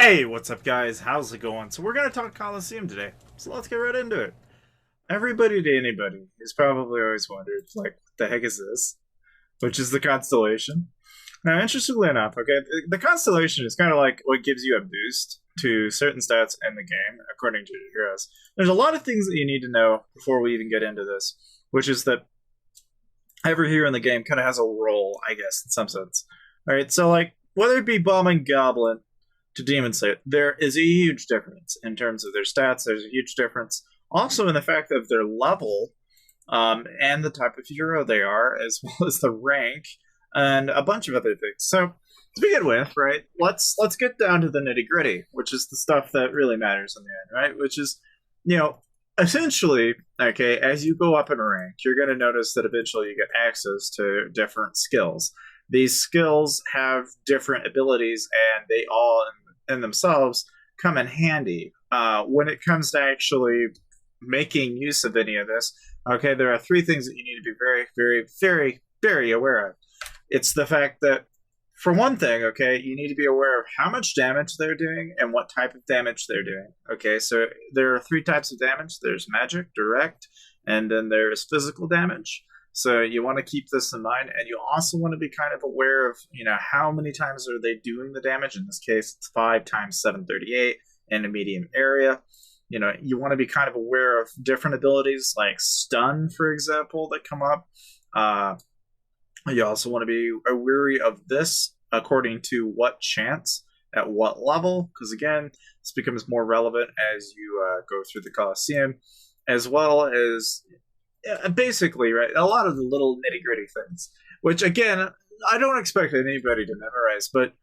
Hey, what's up, guys? How's it going? So we're gonna talk Colosseum today. So let's get right into it. Everybody to anybody has probably always wondered, like, what the heck is this? Which is the constellation. Now, interestingly enough, okay, the constellation is kind of like what gives you a boost to certain stats in the game, according to your heroes. There's a lot of things that you need to know before we even get into this, which is that every hero in the game kind of has a role, I guess, in some sense. All right, so like whether it be Bomb and Goblin to Demon Slayer, there is a huge difference in terms of their stats. There's a huge difference also in the fact of their level and the type of hero they are, as well as the rank and a bunch of other things. So to begin with, right, let's get down to the nitty gritty, which is the stuff that really matters in the end, right? Which is, essentially, okay, as you go up in rank, you're going to notice that eventually you get access to different skills. These skills have different abilities, and they all in themselves come in handy. When it comes to actually making use of any of this, okay, there are three things that you need to be very, very, very, very aware of. It's the fact that, for one thing, okay, you need to be aware of how much damage they're doing and what type of damage they're doing. Okay, so there are three types of damage. There's magic, direct, and then there's physical damage. So you want to keep this in mind, and you also want to be kind of aware of, how many times are they doing the damage. In this case, it's 5 times 738 in a medium area. You want to be kind of aware of different abilities like stun, for example, that come up. You also want to be wary of this according to what chance at what level, because again, this becomes more relevant as you go through the Colosseum, as well as basically, right, a lot of the little nitty gritty things, which again, I don't expect anybody to memorize, but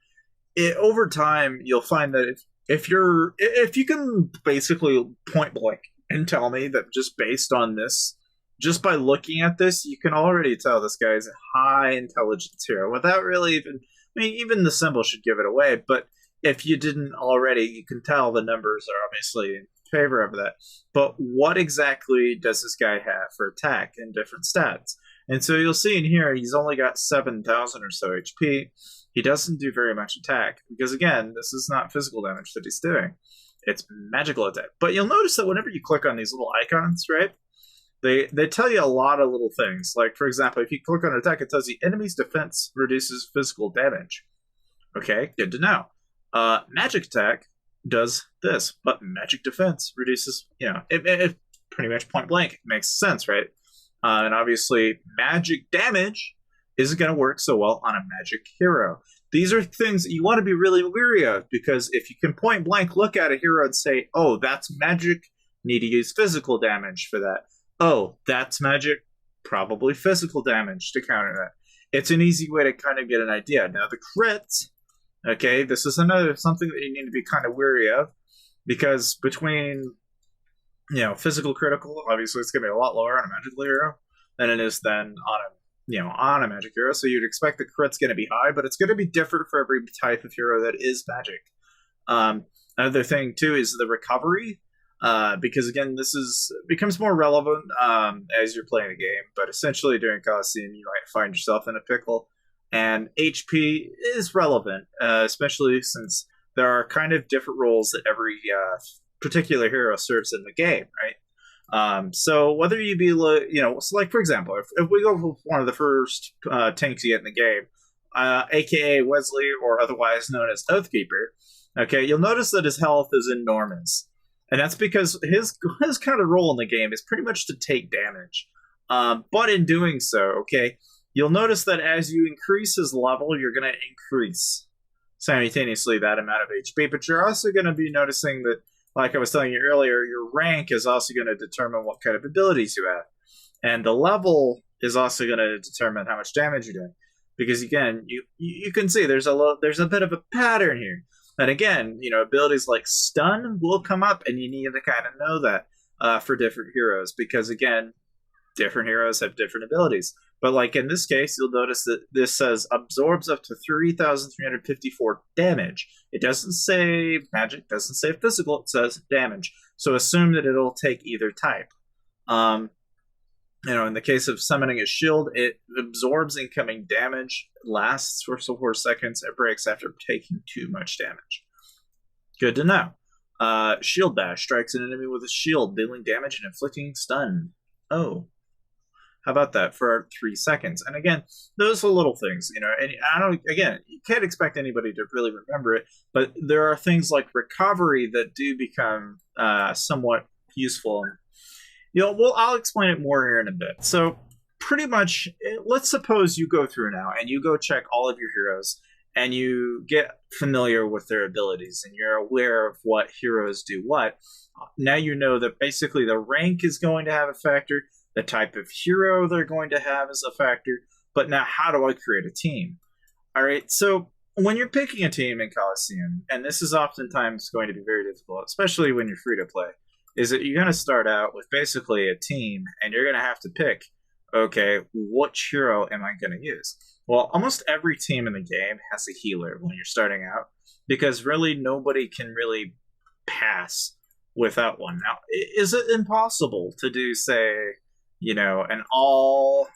over time, you'll find that if you can basically point blank and tell me that just based on this, just by looking at this, you can already tell this guy's a high intelligence hero without really even, even the symbol should give it away. But if you didn't already, you can tell the numbers are obviously in favor of that. But what exactly does this guy have for attack and different stats? And so you'll see in here, he's only got 7,000 or so HP. He doesn't do very much attack because, again, this is not physical damage that he's doing. It's magical attack. But you'll notice that whenever you click on these little icons, right, they tell you a lot of little things. Like, for example, if you click on attack, it tells you enemy's defense reduces physical damage. Okay, good to know. Magic attack does this, but magic defense reduces, it pretty much point blank makes sense, right? And obviously, magic damage isn't going to work so well on a magic hero. These are things that you want to be really wary of, because if you can point blank look at a hero and say, oh, that's magic, need to use physical damage for that. Oh, that's magic, probably physical damage to counter that. It's an easy way to kind of get an idea. Now, the crits, okay, this is something that you need to be kind of wary of, because between, physical critical, obviously it's going to be a lot lower on a magical hero than it is then on a magic hero. So you'd expect the crit's going to be high, but it's going to be different for every type of hero that is magic. Another thing too is the recovery, because again, this becomes more relevant as you're playing the game. But essentially, during Colosseum, you might find yourself in a pickle, and HP is relevant, especially since there are kind of different roles that every particular hero serves in the game, right? So whether you be, so like for example, if we go with one of the first tanks you get in the game, aka Wesley, or otherwise known as Oathkeeper, okay, you'll notice that his health is enormous. And that's because his kind of role in the game is pretty much to take damage. But in doing so, okay, you'll notice that as you increase his level, you're going to increase simultaneously that amount of HP. But you're also going to be noticing that, like I was telling you earlier, your rank is also going to determine what kind of abilities you have. And the level is also going to determine how much damage you're doing. Because again, you can see there's a bit of a pattern here. And again, abilities like stun will come up, and you need to kind of know that for different heroes, because again, different heroes have different abilities. But like in this case, you'll notice that this says absorbs up to 3,354 damage. It doesn't say magic, doesn't say physical, it says damage. So assume that it'll take either type. In the case of summoning a shield, it absorbs incoming damage, lasts for 4 seconds, it breaks after taking too much damage. Good to know. Shield Bash strikes an enemy with a shield, dealing damage and inflicting stun. Oh, how about that for 3 seconds? And again, those are little things, And I don't. Again, you can't expect anybody to really remember it, but there are things like recovery that do become somewhat useful. Well, I'll explain it more here in a bit. So, pretty much, let's suppose you go through now and you go check all of your heroes and you get familiar with their abilities and you're aware of what heroes do what. Now you know that basically the rank is going to have a factor, the type of hero they're going to have is a factor, but now how do I create a team? All right, so when you're picking a team in Colosseum, and this is oftentimes going to be very difficult, especially when you're free to play, is that you're going to start out with basically a team and you're going to have to pick, okay, which hero am I going to use? Well, almost every team in the game has a healer when you're starting out, because really nobody can really pass without one. Now, is it impossible to do, say, an all,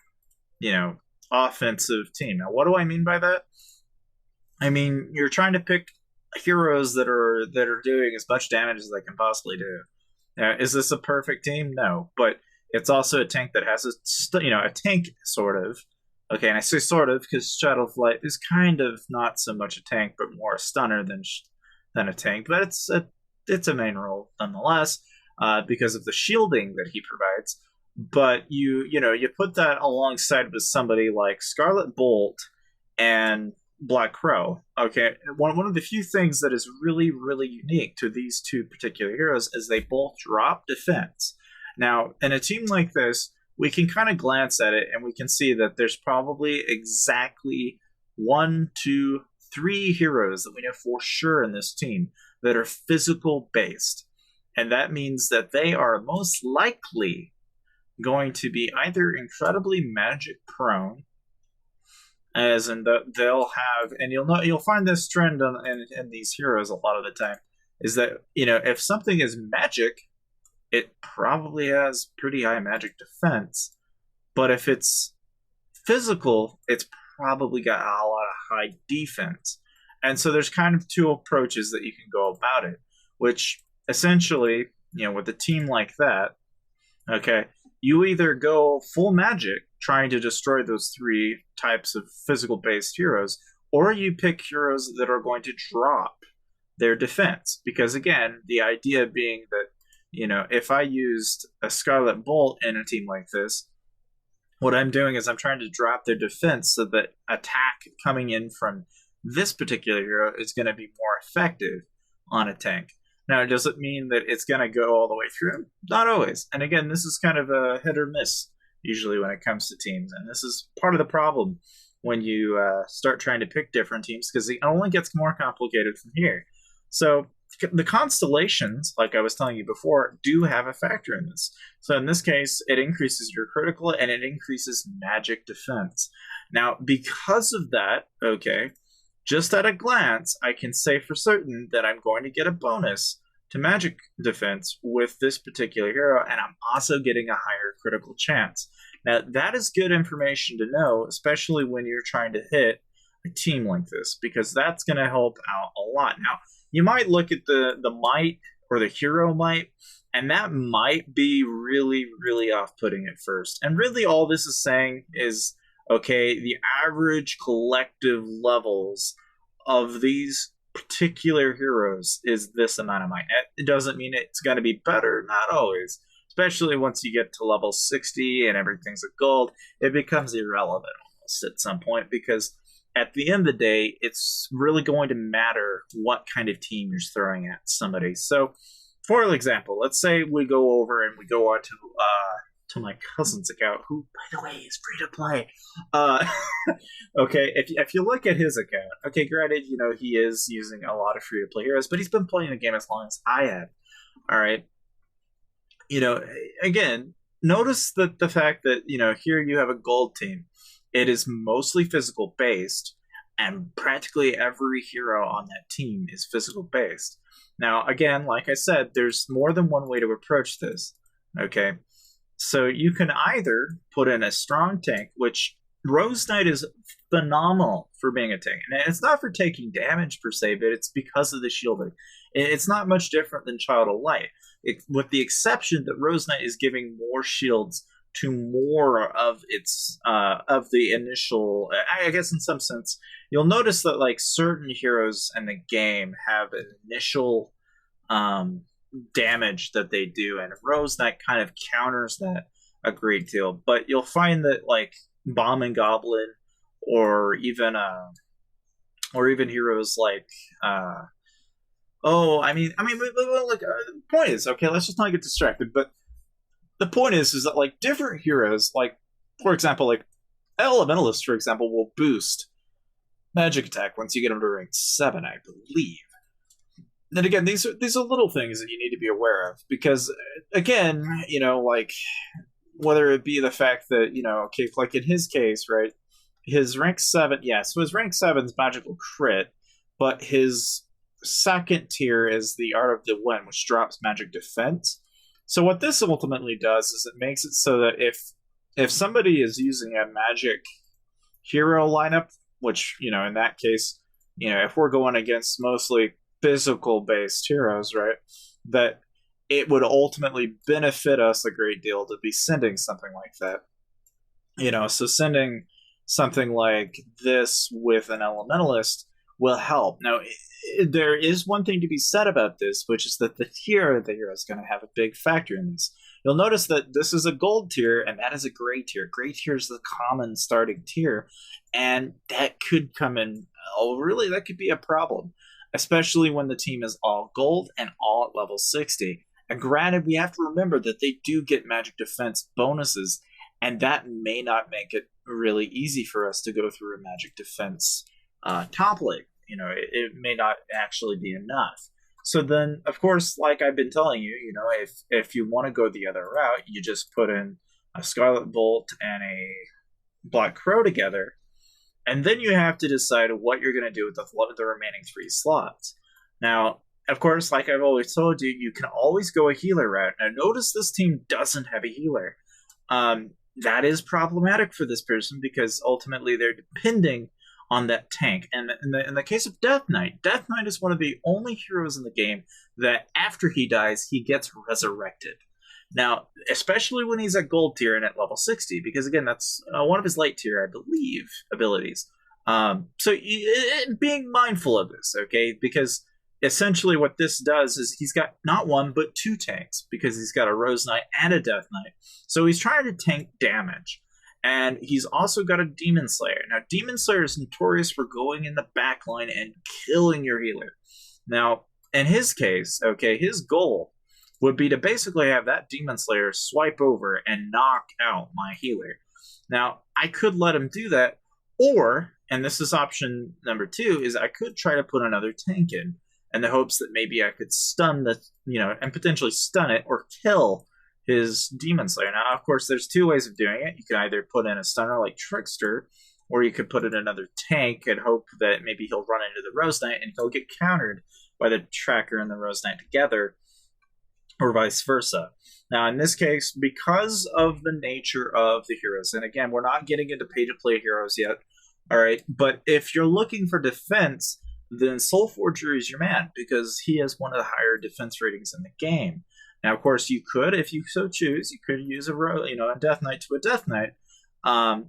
offensive team? Now, what do I mean by that? I mean, you're trying to pick heroes that are doing as much damage as they can possibly do. Now, is this a perfect team? No, but it's also a tank that has a tank sort of. Okay, and I say sort of because Shadow Flight is kind of not so much a tank, but more a stunner than a tank. But it's a main role nonetheless because of the shielding that he provides. But you put that alongside with somebody like Scarlet Bolt and Black Crow. Okay, one of the few things that is really, really unique to these two particular heroes is they both drop defense. Now, in a team like this, we can kind of glance at it and we can see that there's probably exactly 1, 2, 3 heroes that we know for sure in this team that are physical based. And that means that they are most likely going to be either incredibly magic prone, as in they'll have, and you'll find this trend in these heroes a lot of the time, is that if something is magic, it probably has pretty high magic defense, but if it's physical, it's probably got a lot of high defense. And so there's kind of two approaches that you can go about it, which essentially, with a team like that, okay, you either go full magic, trying to destroy those 3 types of physical-based heroes, or you pick heroes that are going to drop their defense. Because again, the idea being that, if I used a Scarlet Bolt in a team like this, what I'm doing is I'm trying to drop their defense so that attack coming in from this particular hero is going to be more effective on a tank. Now, does it mean that it's going to go all the way through? Not always. And again, this is kind of a hit or miss usually when it comes to teams. And this is part of the problem when you start trying to pick different teams, because it only gets more complicated from here. So the constellations, like I was telling you before, do have a factor in this. So in this case, it increases your critical and it increases magic defense. Now, because of that, okay, just at a glance, I can say for certain that I'm going to get a bonus to magic defense with this particular hero, and I'm also getting a higher critical chance. Now, that is good information to know, especially when you're trying to hit a team like this, because that's going to help out a lot. Now, you might look at the might or the hero might, and that might be really, really off-putting at first. And really all this is saying is, okay, the average collective levels of these particular heroes is this amount of might. It doesn't mean it's going to be better, not always. Especially once you get to level 60 and everything's a gold, it becomes irrelevant almost at some point, because at the end of the day, it's really going to matter what kind of team you're throwing at somebody. So, for example, let's say we go over and we go on to my cousin's account, who, by the way, is free to play. Okay, if you look at his account, okay, granted, he is using a lot of free to play heroes, but he's been playing the game as long as I have. All right. Again, notice that the fact that, here you have a gold team. It is mostly physical based, and practically every hero on that team is physical based. Now, again, like I said, there's more than one way to approach this. Okay, so you can either put in a strong tank, which Rose Knight is phenomenal for being a tank. And it's not for taking damage per se, but it's because of the shielding. It's not much different than Child of Light, with the exception that Rose Knight is giving more shields to more of its of the initial. I guess in some sense, you'll notice that like certain heroes in the game have an initial damage that they do, and Rose Knight kind of counters that a great deal. But you'll find that like Bomb and Goblin, or even heroes like look, the point is, okay, let's just not get distracted. But the point is that like different heroes, like for example, like Elementalist, for example, will boost magic attack once you get them to rank 7, I believe. And again, these are little things that you need to be aware of, because again, like whether it be the fact that okay, like in his case, right, his rank 7, so his rank 7 is magical crit, but his second tier is the Art of the Wind, which drops magic defense. So what this ultimately does is it makes it so that if somebody is using a magic hero lineup, which in that case, if we're going against mostly physical based heroes, right, that it would ultimately benefit us a great deal to be sending something like that. So sending something like this with an Elementalist will help. Now, there is one thing to be said about this, which is that the tier of the hero is going to have a big factor in this. You'll notice that this is a gold tier, and that is a gray tier. Gray tier is the common starting tier, and that could come in. Oh, really? That could be a problem, especially when the team is all gold and all at level 60. And granted, we have to remember that they do get magic defense bonuses, and that may not make it really easy for us to go through a magic defense top league. It may not actually be enough. So then, of course, like I've been telling you, if you want to go the other route, you just put in a Scarlet Bolt and a Black Crow together, and then you have to decide what you're going to do with the remaining 3 slots. Now, of course, like I've always told you, you can always go a healer route. Now, notice this team doesn't have a healer. That is problematic for this person, because ultimately they're depending on that tank. And in the case of Death Knight is one of the only heroes in the game that after he dies, he gets resurrected. Now, especially when he's at gold tier and at level 60, because again, that's one of his light tier, I believe, abilities. So being mindful of this, okay? Because essentially what this does is he's got not 1, but 2 tanks, because he's got a Rose Knight and a Death Knight. So he's trying to tank damage. And he's also got a Demon Slayer. Now, Demon Slayer is notorious for going in the backline and killing your healer. Now, in his case, okay, his goal would be to basically have that Demon Slayer swipe over and knock out my healer. Now, I could let him do that, or, and this is option number 2, is I could try to put another tank in the hopes that maybe I could stun and potentially stun it or kill his Demon Slayer. Now, of course, there's 2 ways of doing it. You can either put in a stunner like Trickster, or you could put in another tank and hope that maybe he'll run into the Rose Knight and he'll get countered by the Tracker and the Rose Knight together, or vice versa. Now, in this case, because of the nature of the heroes, and again, we're not getting into pay-to-play heroes yet, all right, but if you're looking for defense, then Soulforger is your man, because he has one of the higher defense ratings in the game. Now, of course, you could, if you so choose, you could use a Death Knight to a Death Knight, and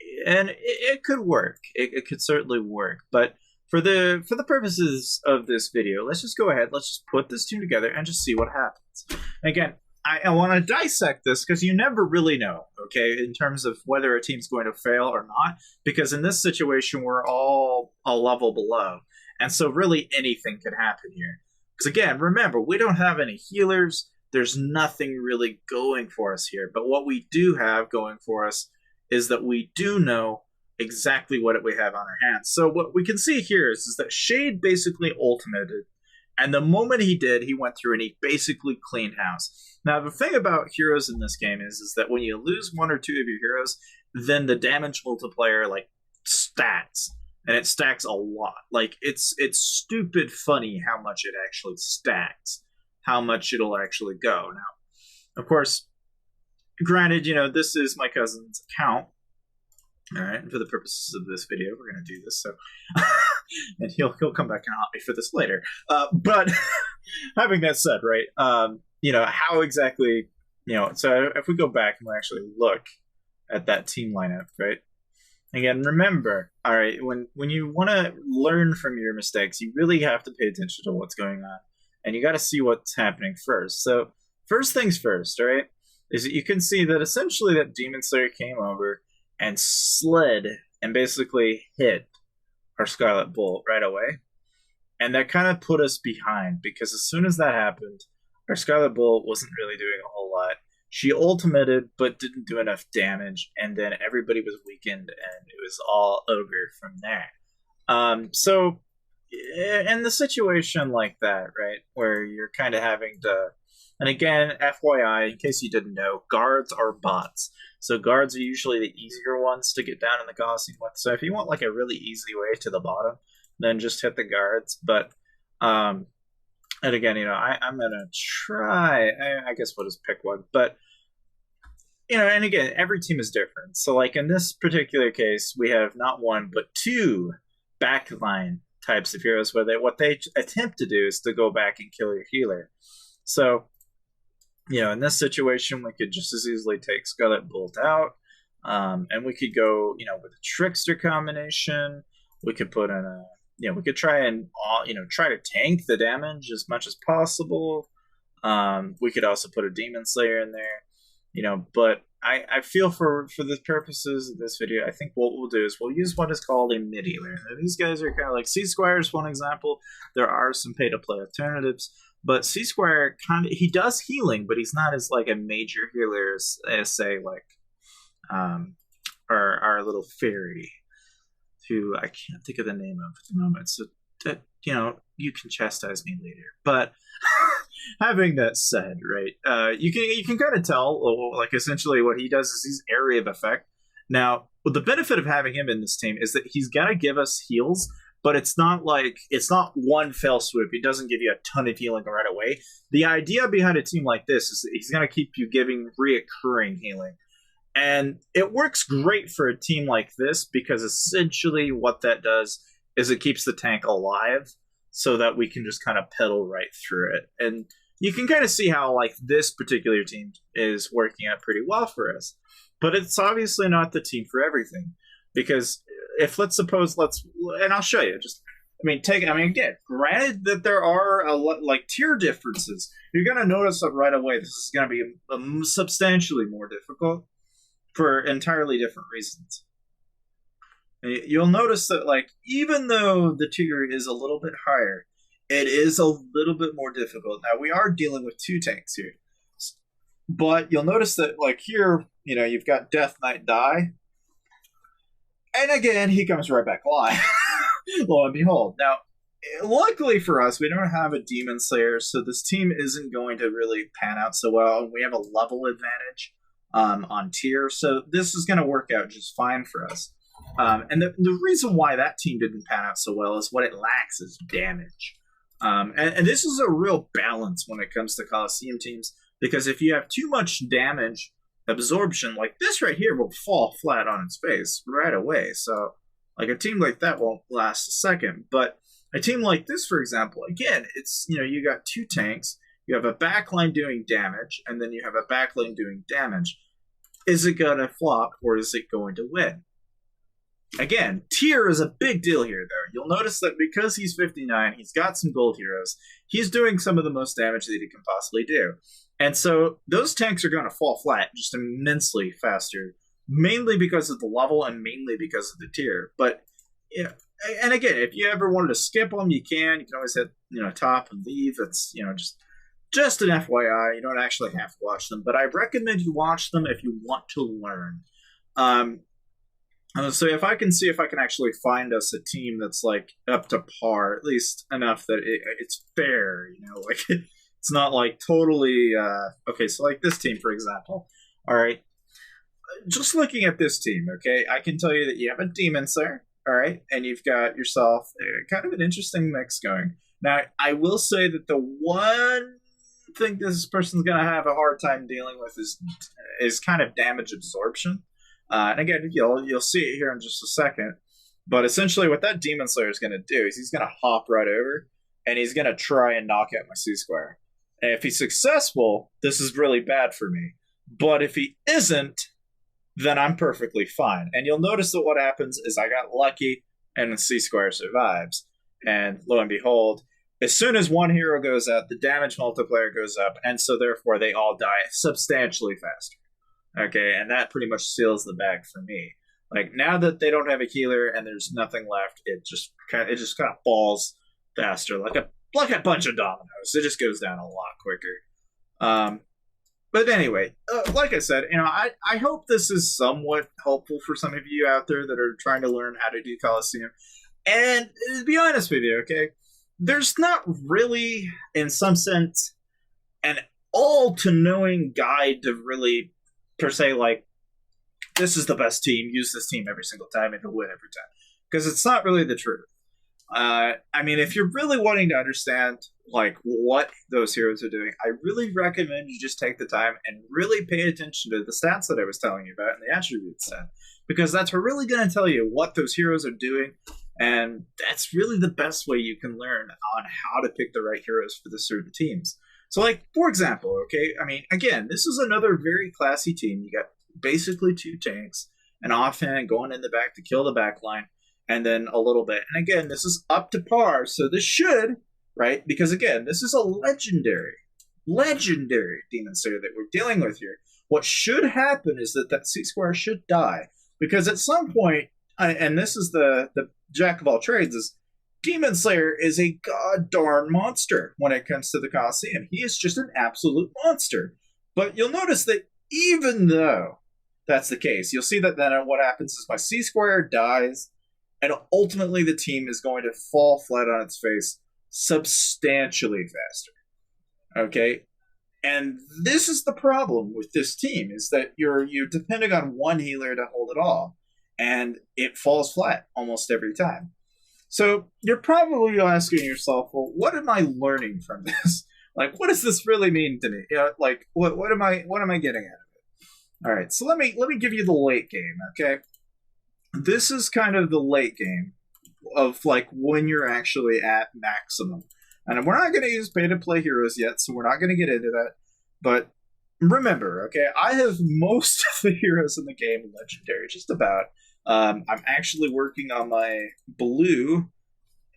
it could work. It could certainly work. But for the purposes of this video, let's just go ahead. Let's just put this team together and just see what happens. Again, I want to dissect this, because you never really know, okay, in terms of whether a team's going to fail or not, because in this situation, we're all a level below. And so really anything could happen here. Because again, remember, we don't have any healers. There's nothing really going for us here. But what we do have going for us is that we do know exactly what we have on our hands. So what we can see here is that Shade basically ultimated. And the moment he did, he went through and he basically cleaned house. Now, the thing about heroes in this game is that when you lose 1 or 2 of your heroes, then the damage multiplier, stacks. And it stacks a lot. It's stupid funny how much it actually stacks. How much it'll actually go. Now, of course, granted, this is my cousin's account. All right, and for the purposes of this video, we're going to do this. So, and he'll come back and haunt me for this later. But having that said, right, how exactly, so if we go back and we actually look at that team lineup, right? Again, remember, all right, when you want to learn from your mistakes, you really have to pay attention to what's going on, and you got to see what's happening first. So, first things first, all right, is that you can see that essentially that Demon Slayer came over and slid and basically hit our Scarlet Bolt right away. And that kind of put us behind, because as soon as that happened, our Scarlet Bolt wasn't really doing a whole lot. She ultimated, but didn't do enough damage, and then everybody was weakened, and it was all over from there. So, in the situation like that, right, where you're kind of having to... And again, FYI, in case you didn't know, guards are bots. So guards are usually the easier ones to get down in the Colosseum with. So if you want like a really easy way to the bottom, then just hit the guards. But, and again, I'm going to try, I guess we'll just pick one. But, and again, every team is different. So like in this particular case, we have not one, but two backline types of heroes where what they attempt to do is to go back and kill your healer. So, in this situation, we could just as easily take Scarlet Bolt out, and we could go, with a Trickster combination. We could put in we could try and, try to tank the damage as much as possible. We could also put a Demon Slayer in there, but I feel for the purposes of this video, I think what we'll do is we'll use what is called a mid healer. Now, these guys are kind of like C-Squire is one example. There are some pay-to-play alternatives. But C-Squire he does healing, but he's not as like a major healer as say like our little fairy, who I can't think of the name of at the moment. So that you can chastise me later. But having that said, right, you can kind of tell like essentially what he does is he's area of effect. Now, the benefit of having him in this team is that he's got to give us heals. But it's not one fell swoop. He doesn't give you a ton of healing right away. The idea behind a team like this is that he's going to keep you giving reoccurring healing. And it works great for a team like this because essentially what that does is it keeps the tank alive so that we can just kind of pedal right through it. And you can kind of see how like this particular team is working out pretty well for us. But it's obviously not the team for everything. Because if and I'll show you. Again, granted that there are like tier differences, you're going to notice that right away. This is going to be substantially more difficult for entirely different reasons. You'll notice that like even though the tier is a little bit higher, it is a little bit more difficult. Now we are dealing with two tanks here, but you'll notice that like here, you've got Death Knight Die. And again, he comes right back alive. Lo and behold. Now, luckily for us, we don't have a Demon Slayer, so this team isn't going to really pan out so well. We have a level advantage on tier, so this is going to work out just fine for us. And the reason why that team didn't pan out so well is what it lacks is damage. And this is a real balance when it comes to Colosseum teams, because if you have too much damage absorption, like this right here will fall flat on its face right away. So like a team like that won't last a second. But a team like this, for example, again, it's, you got two tanks, you have a backline doing damage, and then you have a backline doing damage. Is it going to flop or is it going to win? Again, tier is a big deal here, though. You'll notice that because he's 59, he's got some gold heroes, he's doing some of the most damage that he can possibly do. And so those tanks are going to fall flat just immensely faster, mainly because of the level and mainly because of the tier. But, and again, if you ever wanted to skip them, you can. You can always hit, top and leave. It's, just an FYI. You don't actually have to watch them. But I recommend you watch them if you want to learn. So if I can see if I can actually find us a team that's like up to par, at least enough that it's fair, like it's not like totally okay. So like this team, for example. All right, just looking at this team, okay, I can tell you that you have a Demon Slayer, all right, and you've got yourself kind of an interesting mix going. Now, I will say that the one thing this person's going to have a hard time dealing with is kind of damage absorption. And again, you'll see it here in just a second. But essentially, what that Demon Slayer is going to do is he's going to hop right over, and he's going to try and knock out my C-Square. And if he's successful, this is really bad for me. But if he isn't, then I'm perfectly fine. And you'll notice that what happens is I got lucky, and the C-Square survives. And lo and behold, as soon as one hero goes out, the damage multiplier goes up, and so therefore they all die substantially faster. Okay, and that pretty much seals the bag for me. Like, now that they don't have a healer and there's nothing left, it just kind of falls faster, like a bunch of dominoes. It just goes down a lot quicker. But anyway, like I said, I hope this is somewhat helpful for some of you out there that are trying to learn how to do Colosseum. And to be honest with you, okay, there's not really, in some sense, an all-to-knowing guide to really, per se, like, this is the best team, use this team every single time, and it'll win every time. Because it's not really the truth. I mean, if you're really wanting to understand, like, what those heroes are doing, I really recommend you just take the time and really pay attention to the stats that I was telling you about and the attribute stat. Because that's really going to tell you what those heroes are doing, and that's really the best way you can learn on how to pick the right heroes for the certain teams. So, like, for example, okay, I mean, again, this is another very classy team. You got basically 2 tanks, an offhand going in the back to kill the back line, and then a little bit. And again, this is up to par, so this should, right? Because again, this is a legendary Demon Slayer that we're dealing with here. What should happen is that C-Square should die, because at some point, and this is the jack of all trades, is Demon Slayer is a god darn monster when it comes to the Colosseum. He is just an absolute monster. But you'll notice that even though that's the case, you'll see that then what happens is my C-Square dies, and ultimately the team is going to fall flat on its face substantially faster. Okay? And this is the problem with this team, is that you're depending on one healer to hold it all, and it falls flat almost every time. So you're probably asking yourself, well, what am I learning from this? Like, what does this really mean to me? Like, what am I getting out of it? All right, so let me give you the late game, okay? This is kind of the late game of, like, when you're actually at maximum. And we're not going to use pay-to-play heroes yet, so we're not going to get into that. But remember, okay, I have most of the heroes in the game legendary, just about. I'm actually working on my blue,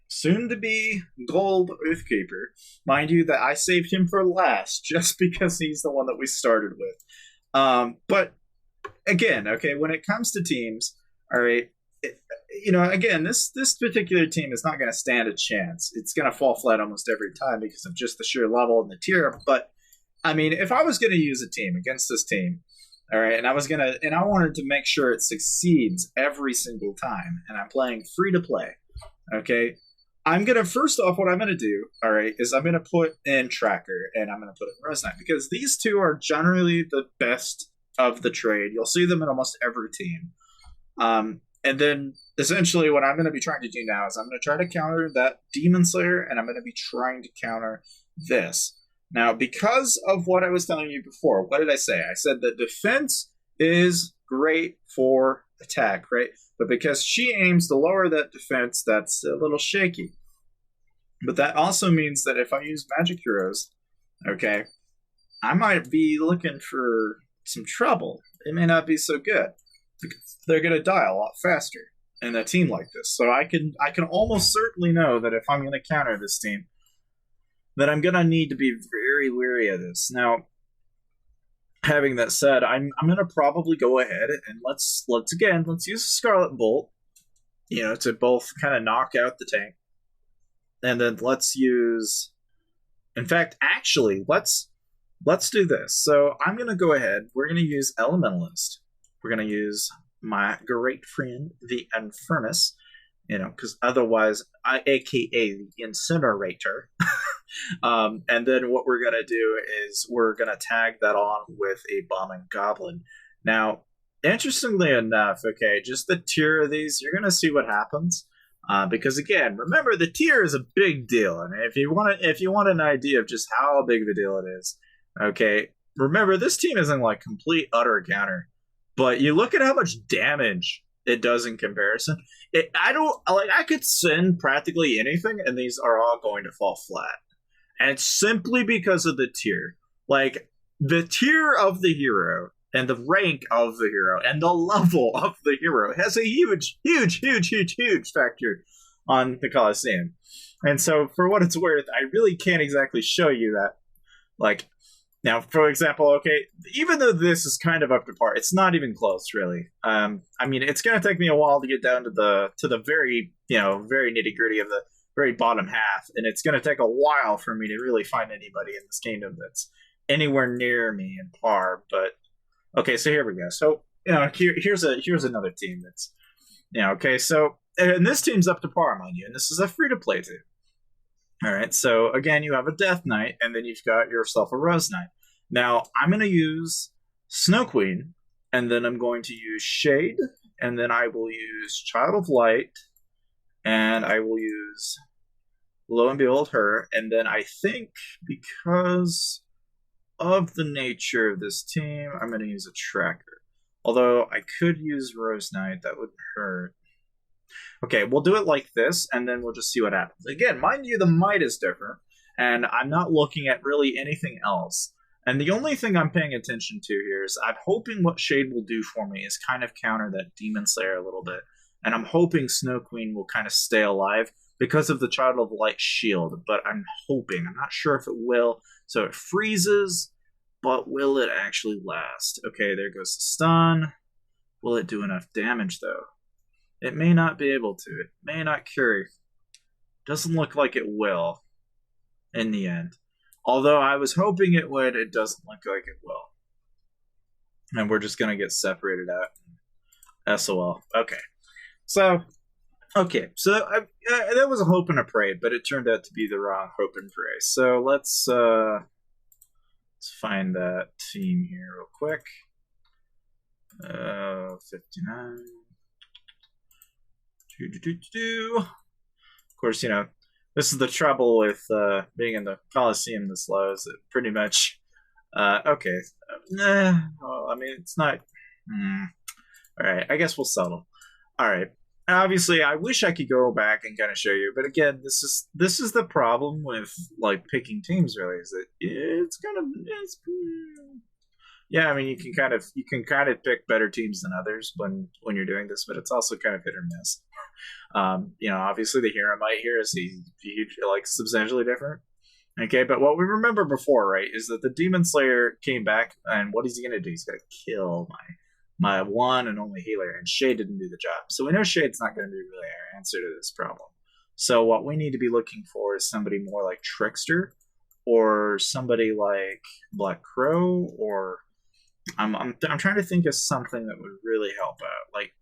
soon-to-be gold Oathkeeper. Mind you, that I saved him for last, just because he's the one that we started with. But, again, okay, when it comes to teams, all right, again, this particular team is not going to stand a chance. It's going to fall flat almost every time because of just the sheer level and the tier. But, I mean, if I was going to use a team against this team, all right, and I wanted to make sure it succeeds every single time, and I'm playing free to play, okay, first off, what I'm going to do, all right, is I'm going to put in Tracker, and I'm going to put in Rose Knight, because these two are generally the best of the trade. You'll see them in almost every team. And then, essentially, what I'm going to be trying to do now is I'm going to try to counter that Demon Slayer, and I'm going to be trying to counter this. Now, because of what I was telling you before, what did I say? I said that defense is great for attack, right? But because she aims to lower that defense, that's a little shaky. But that also means that if I use magic heroes, okay, I might be looking for some trouble. It may not be so good, because they're going to die a lot faster in a team like this. So I can almost certainly know that if I'm going to counter this team, that I'm going to need to be very wary of this. Now, having that said, I'm going to probably go ahead and let's use a Scarlet Bolt, to both kind of knock out the tank. And then let's use, in fact, actually, let's do this. So I'm going to go ahead. We're going to use Elementalist. We're going to use my great friend, the Infernus, because otherwise, aka the Incinerator. And then what we're going to do is we're going to tag that on with a Bombing Goblin. Now, interestingly enough, okay, just the tier of these, you're going to see what happens. Because again, remember, the tier is a big deal. I mean, if you want an idea of just how big of a deal it is, okay, remember, this team isn't like complete utter counter. but you look at how much damage it does in comparison. I don't like. I could send practically anything, and these are all going to fall flat. And it's simply because of the tier. Like, the tier of the hero and the rank of the hero and the level of the hero has a huge, huge, huge, huge, huge factor on the Colosseum. And so, for what it's worth, I really can't exactly show you that. Like, now, for example, okay, even though this is kind of up to par, it's not even close, really. I mean, it's going to take me a while to get down to the very, very nitty gritty of the very bottom half, and it's going to take a while for me to really find anybody in this kingdom that's anywhere near me in par. But okay, so here we go. So here's another team that's okay. So and this team's up to par, mind you, and this is a free to play team. All right. So again, you have a Death Knight, and then you've got yourself a Rose Knight. Now I'm going to use Snow Queen, and then I'm going to use Shade, and then I will use Child of Light, and I will use, lo and behold, her. And then I think because of the nature of this team, I'm going to use a Tracker. Although I could use Rose Knight, that wouldn't hurt. Okay, we'll do it like this, and then we'll just see what happens. Again, mind you, the might is different, and I'm not looking at really anything else. And the only thing I'm paying attention to here is I'm hoping what Shade will do for me is kind of counter that Demon Slayer a little bit. And I'm hoping Snow Queen will kind of stay alive because of the Child of Light shield. But I'm hoping. I'm not sure if it will. So it freezes, but will it actually last? Okay, there goes the stun. Will it do enough damage, though? It may not be able to. It may not carry. Doesn't look like it will in the end. Although I was hoping it would, it doesn't look like it will. And we're just going to get separated out. SOL. Okay. So that was a hope and a pray, but it turned out to be the wrong hope and pray. So let's find that team here real quick. 59. Of course, this is the trouble with being in the Colosseum this low, is that pretty much okay. Well, I mean, it's not. All right, I guess we'll settle. All right. Obviously, I wish I could go back and kind of show you, but again, this is the problem with like picking teams. Really, is that it's yeah. I mean, you can kind of pick better teams than others when you're doing this, but it's also kind of hit or miss. Obviously the hero might here is like substantially different. Okay, but what we remember before, right, is that the Demon Slayer came back, and what is he gonna do? He's gonna kill my one and only healer, and Shade didn't do the job. So we know Shade's not gonna be really our answer to this problem. So what we need to be looking for is somebody more like Trickster, or somebody like Black Crow, or I'm trying to think of something that would really help out. Like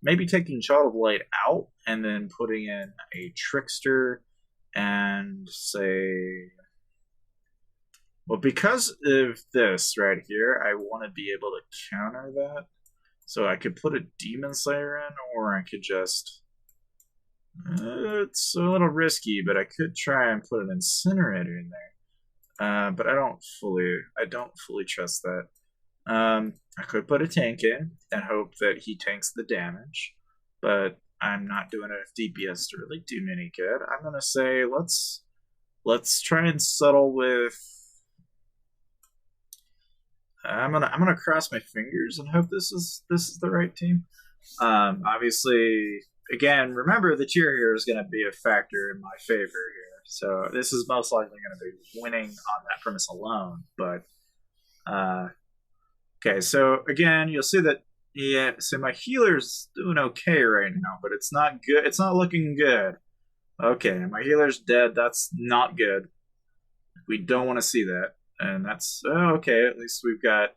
maybe taking Child of Light out and then putting in a Trickster and say, well, because of this right here, I want to be able to counter that. So I could put a Demon Slayer in, or I could just, it's a little risky, but I could try and put an Incinerator in there. But I don't fully trust that. I could put a tank in and hope that he tanks the damage, but I'm not doing enough DPS to really do me any good. I'm gonna say let's try and settle with. I'm gonna cross my fingers and hope this is the right team. Obviously, again, remember the tier here is gonna be a factor in my favor here, so this is most likely gonna be winning on that premise alone. But okay, so again, you'll see that, yeah, so my healer's doing okay right now, but it's not good. It's not looking good. Okay, my healer's dead. That's not good. We don't want to see that. And that's, okay, at least we've got,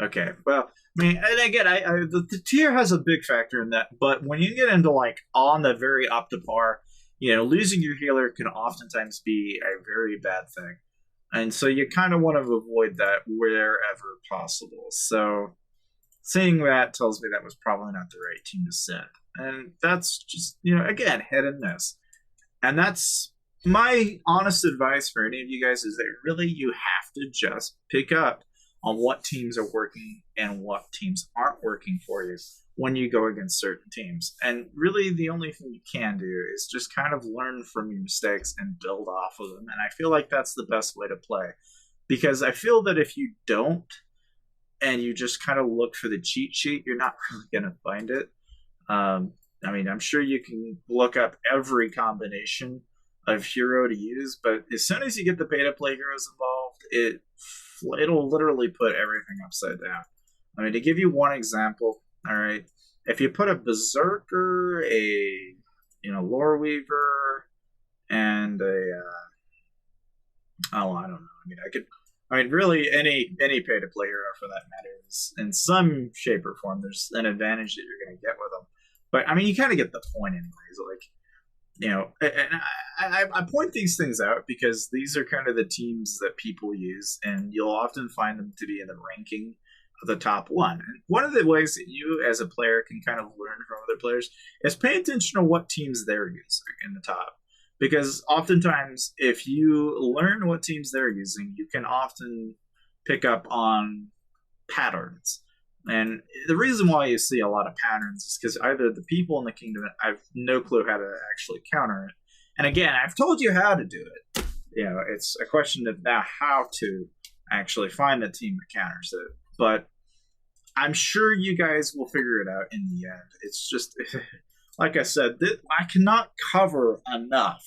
okay, well, I mean, and again, the tier has a big factor in that, but when you get into, like, on the very up to par, losing your healer can oftentimes be a very bad thing. And so you kind of want to avoid that wherever possible. So seeing that tells me that was probably not the right team to send. And that's just, again, hit and miss. And that's my honest advice for any of you guys, is that really you have to just pick up on what teams are working and what teams aren't working for you when you go against certain teams. And really, the only thing you can do is just kind of learn from your mistakes and build off of them. And I feel like that's the best way to play, because I feel that if you don't and you just kind of look for the cheat sheet, you're not really going to find it. I mean, I'm sure you can look up every combination of hero to use, but as soon as you get the pay-to-play heroes involved, it'll literally put everything upside down. I mean, to give you one example, all right, if you put a Berserker, a Lore Weaver, and I don't know. I mean, really, any pay-to-play hero for that matter is, in some shape or form, there's an advantage that you're going to get with them. But I mean, you kind of get the point, anyways. And I point these things out because these are kind of the teams that people use, and you'll often find them to be in the ranking of the top one. And one of the ways that you, as a player, can kind of learn from other players is pay attention to what teams they're using in the top. Because oftentimes, if you learn what teams they're using, you can often pick up on patterns. And the reason why you see a lot of patterns is because either the people in the kingdom have no clue how to actually counter it. And again, I've told you how to do it. It's a question of now how to actually find the team that counters it. But I'm sure you guys will figure it out in the end. It's just, like I said, I cannot cover enough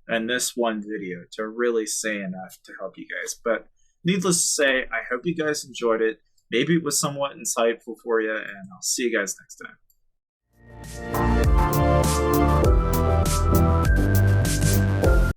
in this one video to really say enough to help you guys. But needless to say, I hope you guys enjoyed it. Maybe it was somewhat insightful for you, and I'll see you guys next time.